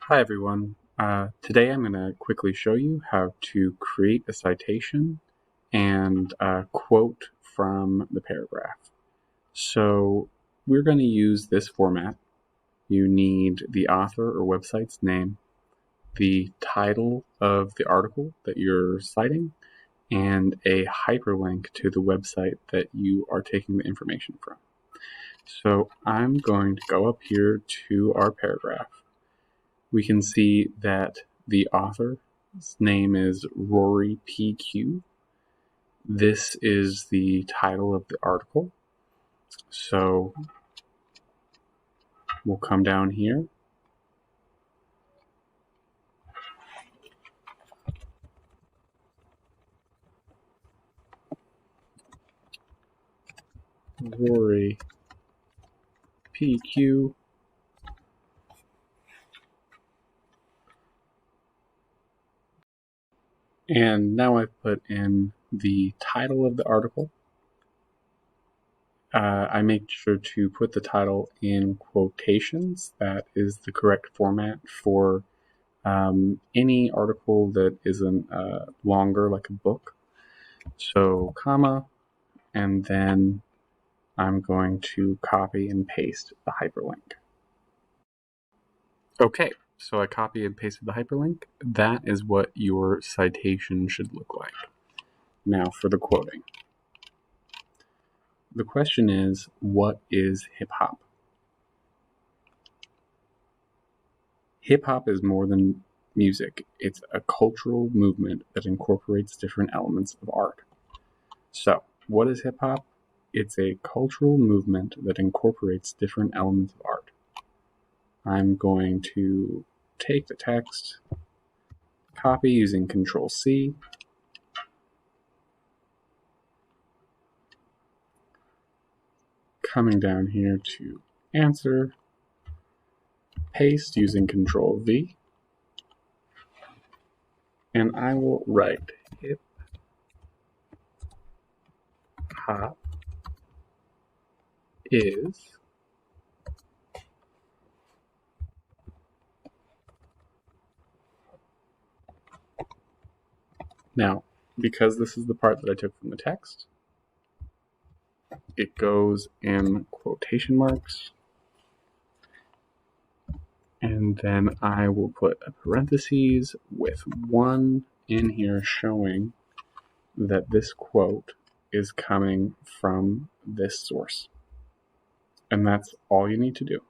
Hi everyone. Today I'm going to quickly show you how to create a citation and quote from the paragraph. So we're going to use this format. You need the author or website's name, the title of the article that you're citing, and a hyperlink to the website that you are taking the information from. So I'm going to go up here to our paragraph. We can see that the author's name is Rory PQ. This is the title of the article. So we'll come down here. Rory PQ. And now I've put in the title of the article. I make sure to put the title in quotations. That is the correct format for any article that isn't longer, like a book. So, comma, and then I'm going to copy and paste the hyperlink. Okay, so I copy and pasted the hyperlink. That is what your citation should look like. Now for the quoting. The question is, what is hip hop? Hip hop is more than music. It's a cultural movement that incorporates different elements of art. So, what is hip hop? It's a cultural movement that incorporates different elements of art. I'm going to take the text, copy using Control-C, coming down here to answer, paste using Control-V, and I will write hip hop is now, because this is the part that I took from the text, it goes in quotation marks, and then I will put a parentheses with 1 in here showing that this quote is coming from this source. And that's all you need to do.